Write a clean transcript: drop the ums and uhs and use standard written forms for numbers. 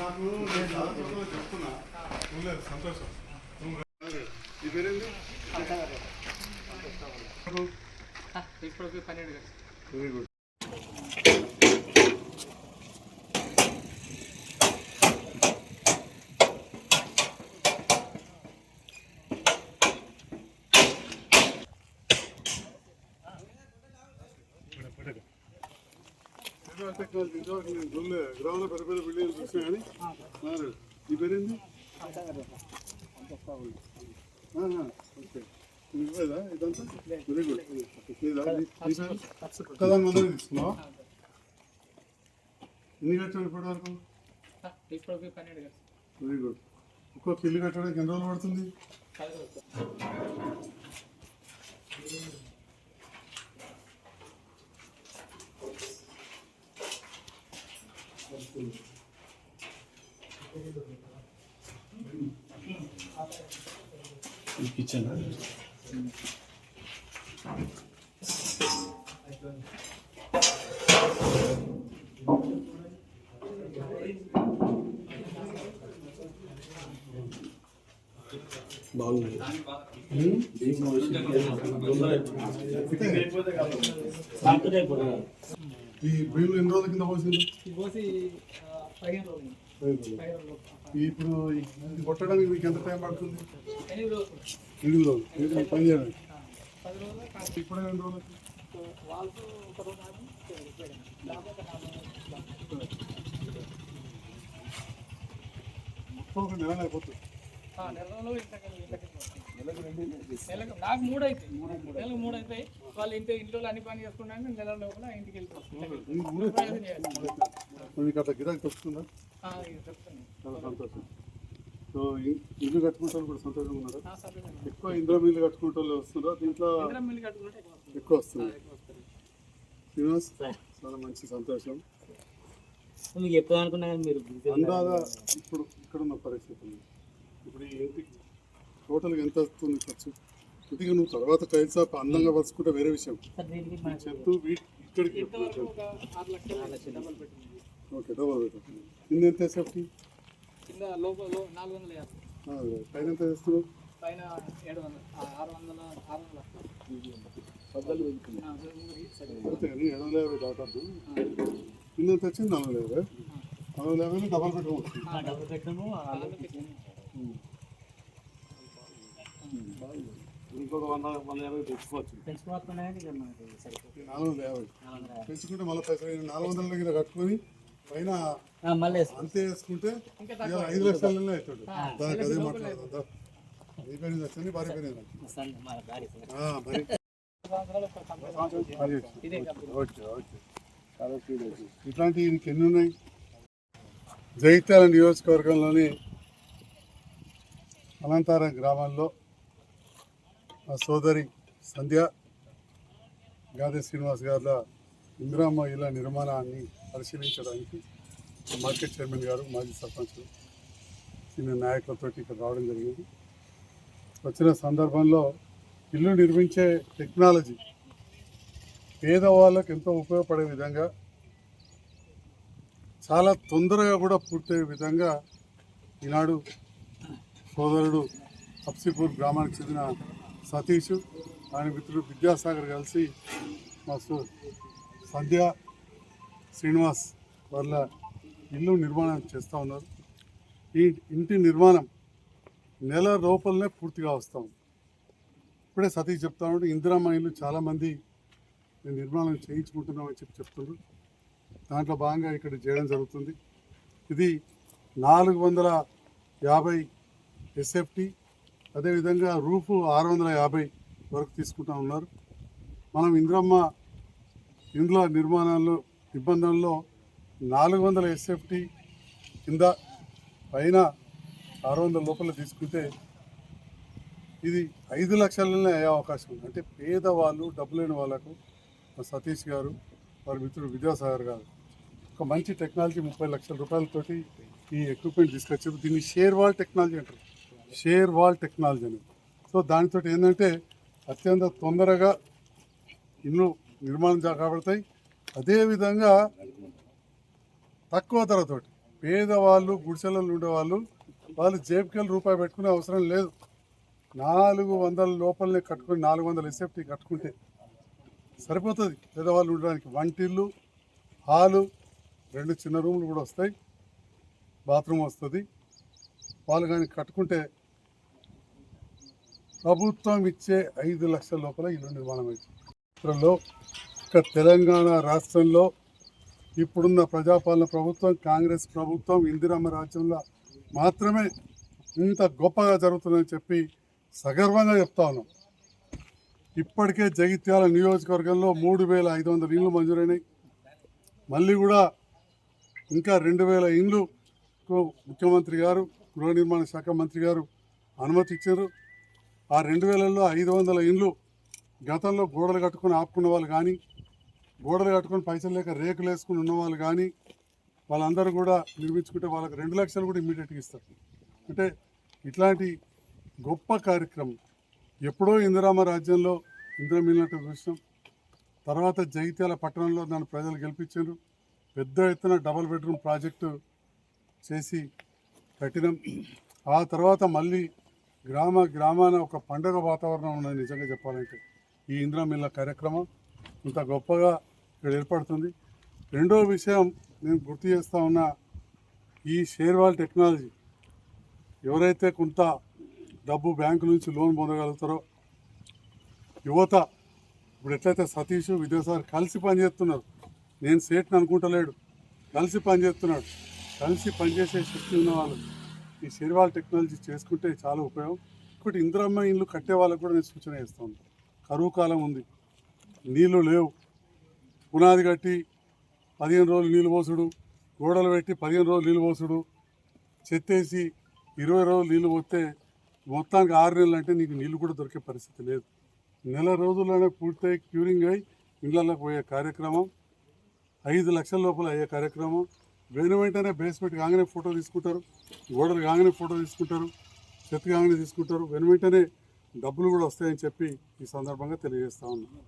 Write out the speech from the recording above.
నాకు చెప్తున్నా సంతోషం. ఈ పేరేంటి? Very good. టెక్నాలజీ గ్రౌండ్లో పెద్ద పెద్ద బిల్డింగ్లు చూసినా కానీ ఈ పేరేంటి? ఓకే, ఇవ్వదా ఇదంతా? Very good. ఒక్కదాని మందరం తీసుకున్నావా? ఎన్ని కట్టాడు ఇప్పటి వరకు? Very good. ఒక్కొక్క ఇల్లు కట్టడానికి ఎన్ని రోజులు పడుతుంది? కిచెన్ బాగుంది. ఈ బిల్లు ఎన్ని రోజుల కింద పోసింది? ఇప్పుడు ఇది కొట్టడానికి మీకు ఎంత టైం పడుతుంది? 8 రోజులు పని చేయడానికి. ఇప్పుడు ఎన్ని రోజులు? మొత్తం ఒక నెల అయిపోతుంది. నాకు 3 అవుతాయి. నెలకు 3 అవుతాయి. వాళ్ళు ఇంట్లో అన్ని పని చేసుకున్నాక నెల లోపల ఇంటికి వెళ్తారు. మీకు అట్లా గిరాకీ వస్తుందా? చాలా సంతోషం. సో ఇల్లు కట్టుకుంటారు కూడా సంతోషంగా ఉన్నారా? ఎక్కువ ఇంద్రం ఇల్లు కట్టుకుంటే వస్తున్నారా? దీంట్లో ఎక్కువ వస్తుంది. శ్రీనివాస్, చాలా మంచి సంతోషం. మీకు ఎప్పుడు అనుకున్నా మీరు అందాదా ఇప్పుడు ఇక్కడ ఉన్న పరిస్థితి ఇప్పుడు ఈ ఇంటికి టోటల్గా ఎంత వస్తుంది ఖర్చు? కొద్దిగా నువ్వు తర్వాత కైల్సా అందంగా పరుచుకుంటే వేరే విషయం చెప్తూ ఇక్కడికి. Okay, double bedroom. కింద ఎంత సేఫ్టీ? పైన ఎంత చేస్తున్నావు? పైన 700, 750 దాటద్దు. కింద ఎంత వచ్చింది? 450 డబల్ బెడ్రూమ్ వచ్చింది. ఇంకొక 150 పెంచుకోవచ్చు. 450 పెంచుకుంటే మళ్ళీ పైసలు 400 దగ్గర కట్టుకొని పైన అంతే వేసుకుంటే 5 లక్షలనే అవుతాడు. దానికి అదే మాట్లాడుతుందా? ఈ పని వచ్చి భారీ పని. ఇట్లాంటి ఇంక ఎన్ని ఉన్నాయి? జగిత్యాల నియోజకవర్గంలోని అనంతారం గ్రామంలో మా సోదరి సంధ్య, గాదే శ్రీనివాస్ గారి ఇందిరమ్మ ఇళ్ల నిర్మాణాన్ని పరిశీలించడానికి మార్కెట్ చైర్మన్ గారు, మాజీ సర్పంచులు, సీనియర్ నాయకులతో ఇక్కడ రావడం జరిగింది. వచ్చిన సందర్భంలో ఇల్లు నిర్మించే టెక్నాలజీ పేదవాళ్ళకు ఎంతో ఉపయోగపడే విధంగా, చాలా తొందరగా కూడా పూర్తయ్యే విధంగా ఈనాడు సోదరుడు హబ్సిపూర్ గ్రామానికి చెందిన సతీష్, ఆయన మిత్రుడు విద్యాసాగర్ కలిసి మస్తు సంధ్య, శ్రీనివాస్ వాళ్ళ ఇల్లు నిర్మాణం చేస్తూ ఉన్నారు. ఈ ఇంటి నిర్మాణం నెల లోపలనే పూర్తిగా వస్తాం. ఇప్పుడే సతీష్ చెప్తా ఉంటే ఇందిరమ్మ ఇల్లు చాలామంది నిర్మాణం చేయించుకుంటున్నామని చెప్తున్నారు. దాంట్లో భాగంగా ఇక్కడ చేయడం జరుగుతుంది. ఇది 450 ఎస్ఎఫ్టీ, అదేవిధంగా రూఫ్ 650 వరకు తీసుకుంటూ ఉన్నారు. మనం ఇందిరమ్మ ఇండ్ల నిర్మాణాల్లో నిబంధనల్లో 400 ఎస్ఎఫ్టీ కింద పైన 600 లోపల తీసుకుంటే ఇది 5 లక్షలనే అయ్యే అవకాశం ఉంది. అంటే పేదవాళ్ళు, డబ్బు లేని వాళ్ళకు సతీష్ గారు, వారి మిత్రుడు విద్యాసాగర్ గారు ఒక మంచి టెక్నాలజీ 30 లక్షల రూపాయలతోటి ఈ ఎక్విప్మెంట్ తీసుకొచ్చారు. దీన్ని షేర్ వాల్ టెక్నాలజీ అంటారు. షేర్ వాల్ టెక్నాలజీ అని. సో దానితో ఏంటంటే అత్యంత తొందరగా ఇల్లు నిర్మాణం కాబడతాయి. అదేవిధంగా తక్కువ ధరతోటి పేదవాళ్ళు గుడిసెలలో ఉండేవాళ్ళు వాళ్ళు జేబుకెళ్ళి రూపాయి పెట్టుకునే అవసరం లేదు. 400 లోపలనే కట్టుకొని 400 ఎస్ఎఫ్టీ కట్టుకుంటే సరిపోతుంది పేదవాళ్ళు ఉండడానికి. వంటిల్లు, హాలు, 2 చిన్న రూములు కూడా వస్తాయి, బాత్రూమ్ వస్తుంది. వాళ్ళు కానీ కట్టుకుంటే ప్రభుత్వం ఇచ్చే 5 లక్షల లోపల ఇల్లు నిర్మాణం అవుతుంది. ఇక తెలంగాణ రాష్ట్రంలో ఇప్పుడున్న ప్రజాపాలన ప్రభుత్వం, కాంగ్రెస్ ప్రభుత్వం, ఇందిరమ్మ రాజ్యంలో మాత్రమే ఇంత గొప్పగా జరుగుతుందని చెప్పి సగర్వంగా చెప్తా ఉన్నాం. ఇప్పటికే జగిత్యాల నియోజకవర్గంలో 3,500 ఇండ్లు మంజూరైనాయి. మళ్ళీ కూడా ఇంకా 2,000 ఇండ్లకు ముఖ్యమంత్రి గారు, గృహ నిర్మాణ శాఖ మంత్రి గారు అనుమతి ఇచ్చారు. ఆ 2,000లో 500 ఇండ్లు గతంలో గోడలు కట్టుకొని ఆపుకున్న వాళ్ళు కానీ, గోడలు కట్టుకొని పైసలు లేక రేకులు వేసుకుని ఉన్నవాళ్ళు కానీ వాళ్ళందరూ కూడా నిర్మించుకుంటే వాళ్ళకి 2 లక్షలు కూడా ఇమ్మీడియట్గా ఇస్తారు. అంటే ఇట్లాంటి గొప్ప కార్యక్రమం ఎప్పుడో ఇందిరామ రాజ్యంలో ఇందిరమిల్లినట్టు చూసినాం. తర్వాత జగిత్యాల పట్టణంలో దాన్ని ప్రజలు గెలిపించారు. పెద్ద ఎత్తున డబుల్ బెడ్రూమ్ ప్రాజెక్టు చేసి కట్టినాం. ఆ తర్వాత మళ్ళీ గ్రామాన ఒక పండుగ వాతావరణం ఉన్నది. నిజంగా చెప్పాలంటే ఈ ఇందిరమిల్ల కార్యక్రమం ఇంత గొప్పగా ఇక్కడ ఏర్పడుతుంది. రెండో విషయం నేను గుర్తు చేస్తా ఉన్నా, ఈ షేర్వాల్ టెక్నాలజీ ఎవరైతే కొంత డబ్బు బ్యాంకు నుంచి లోన్ పొందగలుగుతారో యువత, ఇప్పుడు ఎట్లయితే సతీష్ విద్యాసాగర్ కలిసి పనిచేస్తున్నారు, నేను సేట్ని అనుకుంటలేడు, కలిసి పనిచేస్తున్నాడు, కలిసి పనిచేసే శక్తి ఉన్న వాళ్ళు ఈ షేర్వాల్ టెక్నాలజీ చేసుకుంటే చాలా ఉపయోగం. ఇంకోటి ఇందిరమ్మ ఇల్లు కట్టే వాళ్ళకు కూడా నేను సూచన చేస్తాను. కరువు కాలం ఉంది, నీళ్లు లేవు, పునాది కట్టి 15 రోజులు నీళ్ళు పోసుడు, గోడలు పెట్టి 15 రోజులు నీళ్ళు పోసుడు, చెత్తేసి 20 రోజులు నీళ్ళు పోస్తే మొత్తానికి 6 నెలలు అంటే నీకు నీళ్ళు కూడా దొరికే పరిస్థితి లేదు. నెల రోజుల్లోనే పూర్తయి క్యూరింగ్ అయి ఇళ్లలోకి పోయే కార్యక్రమం, 5 లక్షల లోపల అయ్యే కార్యక్రమం. వెంటనే బేస్మెంట్ కాగానే ఫోటో తీసుకుంటారు, గోడలు కాగానే ఫోటో తీసుకుంటారు, చెత్త కాగానే తీసుకుంటారు, వెంటనే డబ్బులు కూడా వస్తాయని చెప్పి ఈ సందర్భంగా తెలియజేస్తా ఉన్నాను.